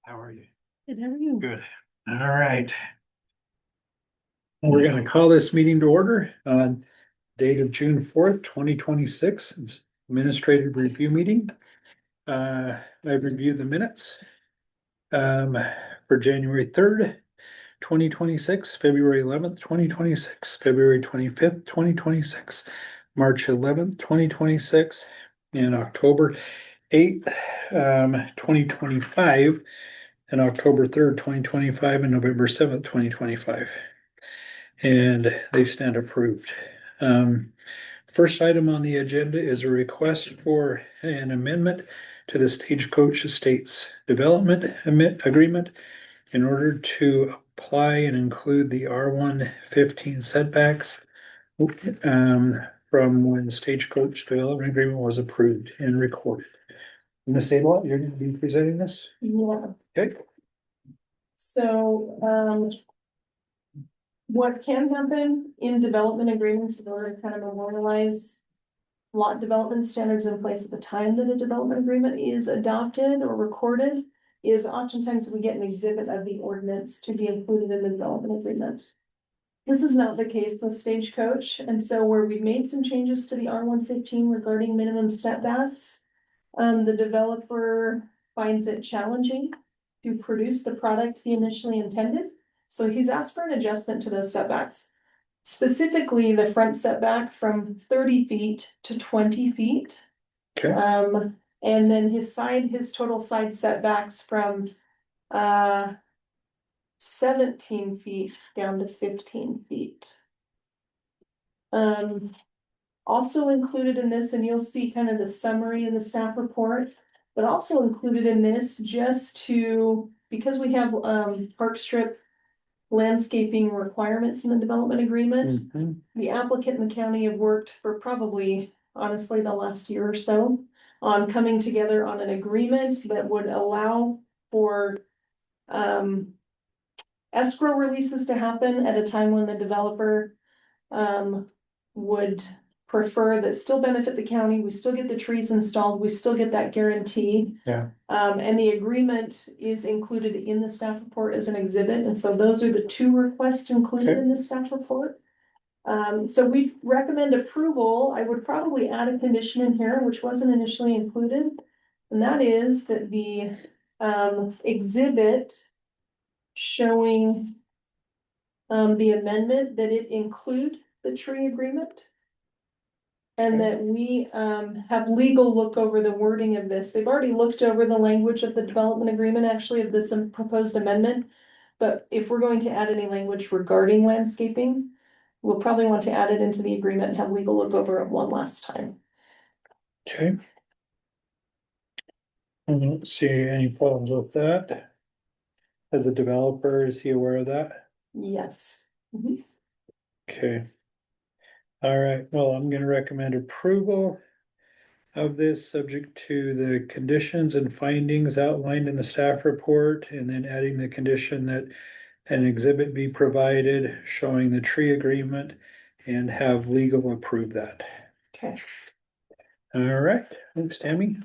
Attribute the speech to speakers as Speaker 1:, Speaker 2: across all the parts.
Speaker 1: How are you?
Speaker 2: Good, how are you?
Speaker 1: Good. All right. We're gonna call this meeting to order on date of June 4th, 2026. It's administrative review meeting. I've reviewed the minutes um, for January 3rd, 2026, February 11th, 2026, February 25th, 2026, March 11th, 2026, and October 8th, 2025, and October 3rd, 2025, and November 7th, 2025. And they stand approved. First item on the agenda is a request for an amendment to the Stagecoach Estates Development Agreement in order to apply and include the R115 setbacks from when Stagecoach Development Agreement was approved and recorded. Ms. Aydelotte, you're going to be presenting this?
Speaker 2: Yeah,
Speaker 1: Okay.
Speaker 2: so, what can happen in development agreements in order to kind of memorialize lot development standards in place at the time that a development agreement is adopted or recorded is oftentimes we get an exhibit of the ordinance to be included in the development agreement. This is not the case with Stagecoach, and so where we've made some changes to the R115 regarding minimum setbacks, the developer finds it challenging to produce the product he initially intended. So he's asked for an adjustment to those setbacks. Specifically, the front setback from 30 feet to 20 feet.
Speaker 1: Okay.
Speaker 2: And then his total side setbacks from 17 feet down to 15 feet. Also included in this, and you'll see kind of the summary in the staff report, but also included in this because we have park strip landscaping requirements in the development agreement. The applicant and the county have worked for probably, honestly, the last year or so on coming together on an agreement that would allow for escrow releases to happen at a time when the developer would prefer that still benefit the county. We still get the trees installed. We still get that guarantee.
Speaker 1: Yeah.
Speaker 2: And the agreement is included in the staff report as an exhibit. And so those are the two requests included in the staff report. So we recommend approval. I would probably add a condition in here, which wasn't initially included. And that is that the exhibit showing the amendment, that it include the tree agreement. And that we have legal look over the wording of this. They've already looked over the language of the development agreement, actually, of this proposed amendment. But if we're going to add any language regarding landscaping, we'll probably want to add it into the agreement and have legal look over it one last time.
Speaker 1: Okay. I don't see any problems with that. As a developer, is he aware of that?
Speaker 2: Yes.
Speaker 1: Okay. All right, well, I'm gonna recommend approval of this, subject to the conditions and findings outlined in the staff report, and then adding the condition that an exhibit be provided showing the tree agreement and have legal approve that.
Speaker 2: Okay.
Speaker 1: All right, thanks, Tammy.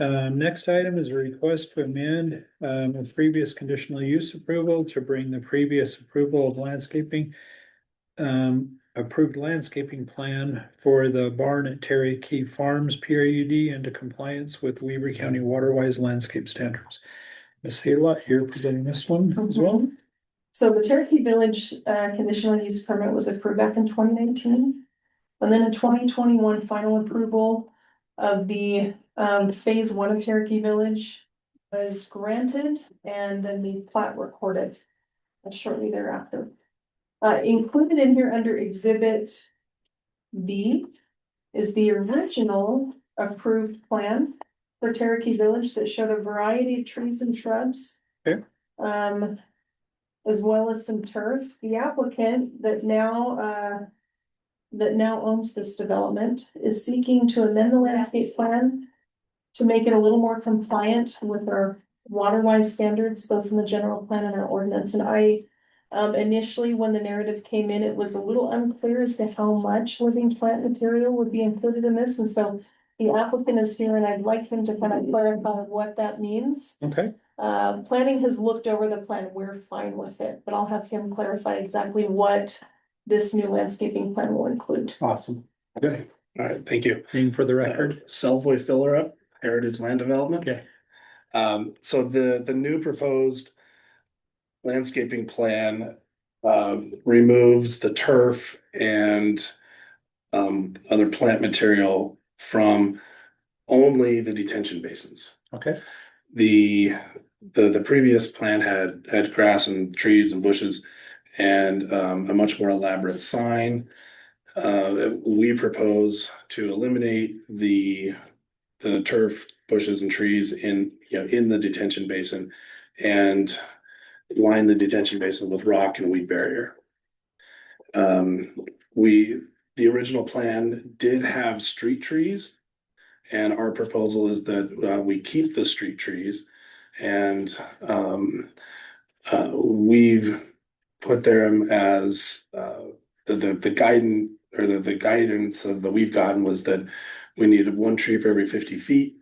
Speaker 1: Next item is a request to amend a previous conditional use approval to bring the previous approval of landscaping approved landscaping plan for the barn at Terakee Farms PRUD into compliance with Weber County Waterwise Landscape standards. Ms. Aydelotte, you're presenting this one as well.
Speaker 2: So the Terakee Village conditional use permit was approved back in 2019. And then in 2021, final approval of the phase 1 of Terakee Village was granted, and then the plat recorded shortly thereafter. Included in here under Exhibit B is the original approved plan for Terakee Village that showed a variety of trees and shrubs.
Speaker 1: Okay.
Speaker 2: As well as some turf. The applicant that now owns this development is seeking to amend the landscape plan to make it a little more compliant with our waterwise standards, both in the general plan and our ordinance. And I initially, when the narrative came in, it was a little unclear as to how much living plant material would be included in this. And so the applicant is here, and I'd like him to kind of clarify what that means.
Speaker 1: Okay.
Speaker 2: Planning has looked over the plan, we're fine with it, but I'll have him clarify exactly what this new landscaping plan will include.
Speaker 1: Awesome.
Speaker 3: Okay, all right, thank you.
Speaker 1: Name for the record.
Speaker 3: Selvoy Filler Up, Heritage Land Development.
Speaker 1: Okay.
Speaker 3: So the new proposed landscaping plan removes the turf and other plant material from only the detention basins.
Speaker 1: Okay.
Speaker 3: The previous plan had grass and trees and bushes and a much more elaborate sign. We propose to eliminate the turf, bushes and trees in the detention basin and line the detention basin with rock and weed barrier. The original plan did have street trees, and our proposal is that we keep the street trees, and we've put them as the guidance or the guidance that we've gotten was that we needed one tree for every 50 feet.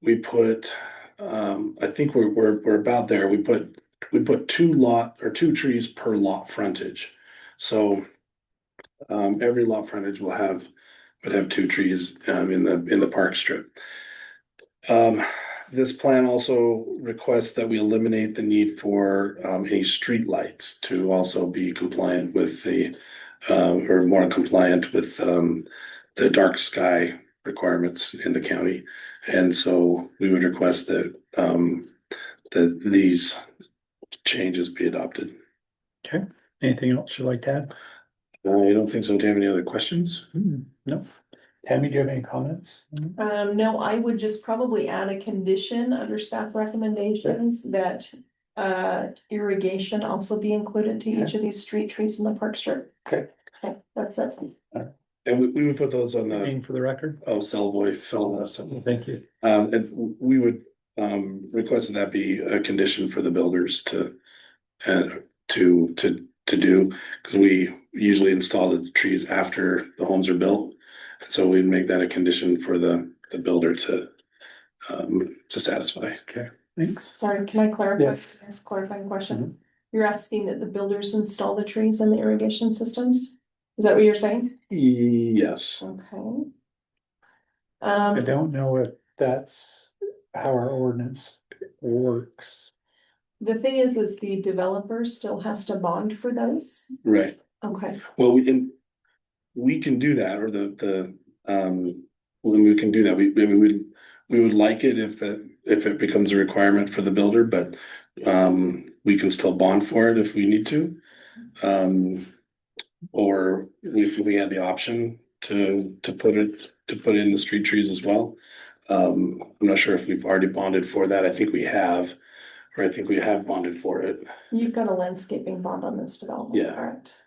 Speaker 3: We put I think we're about there. We put two trees per lot frontage. So every lot frontage would have two trees in the park strip. This plan also requests that we eliminate the need for any street lights to also be compliant with or more compliant with the dark sky requirements in the county. And so we would request that these changes be adopted.
Speaker 1: Okay. Anything else you'd like to add?
Speaker 3: I don't think so. Do you have any other questions?
Speaker 1: No. Tammy, do you have any comments?
Speaker 2: No, I would just probably add a condition under staff recommendations that irrigation also be included to each of these street trees in the park strip.
Speaker 1: Okay.
Speaker 2: Okay, that's it.
Speaker 3: And we would put those on the
Speaker 1: Name for the record.
Speaker 3: Selvoy Filler Up.
Speaker 1: Thank you.
Speaker 3: And we would request that be a condition for the builders to do, because we usually install the trees after the homes are built. So we'd make that a condition for the builder to satisfy.
Speaker 1: Okay, thanks.
Speaker 2: Sorry, can I clarify?
Speaker 1: Yes.
Speaker 2: Ask a clarifying question. You're asking that the builders install the trees and the irrigation systems? Is that what you're saying?
Speaker 3: Yes.
Speaker 2: Okay.
Speaker 1: I don't know if that's how our ordinance works.
Speaker 2: The thing is the developer still has to bond for those?
Speaker 3: Right.
Speaker 2: Okay,
Speaker 3: Well, we can do that, or when we can do that, we would like it if it becomes a requirement for the builder, but we can still bond for it if we need to. Or we had the option to put in the street trees as well. I'm not sure if we've already bonded for that. I think we have, or I think we have bonded for it.
Speaker 2: you've got a landscaping bond on this development,
Speaker 3: Yeah.
Speaker 2: correct?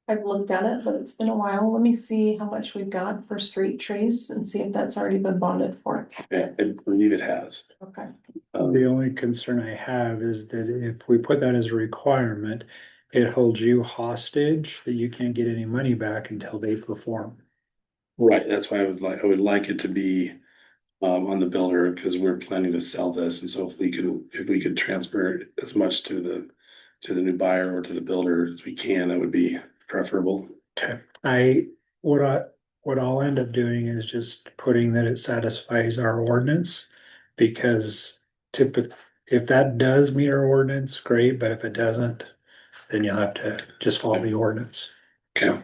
Speaker 2: I've looked at it, but it's been a while. Let me see how much we've got for street trees and see if that's already been bonded for.
Speaker 3: Yeah, I believe it has.
Speaker 2: Okay.
Speaker 1: The only concern I have is that if we put that as a requirement, it holds you hostage that you can't get any money back until they perform.
Speaker 3: Right, that's why I would like it to be on the builder, because we're planning to sell this, and so if we could transfer as much to the new buyer or to the builder as we can, that would be preferable.
Speaker 1: Okay, what I'll end up doing is just putting that it satisfies our ordinance, because if that does meet our ordinance, great, but if it doesn't, then you'll have to just follow the ordinance.
Speaker 3: Okay.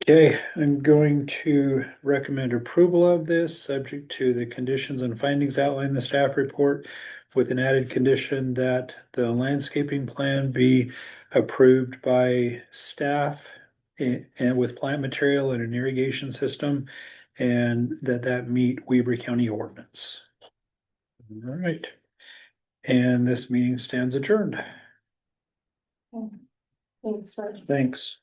Speaker 1: Okay, I'm going to recommend approval of this, subject to the conditions and findings outlined in the staff report, with an added condition that the landscaping plan be approved by staff and with plant material and an irrigation system, and that meet Weber County ordinance. All right. And this meeting stands adjourned.
Speaker 2: Thanks, Rich.
Speaker 1: Thanks.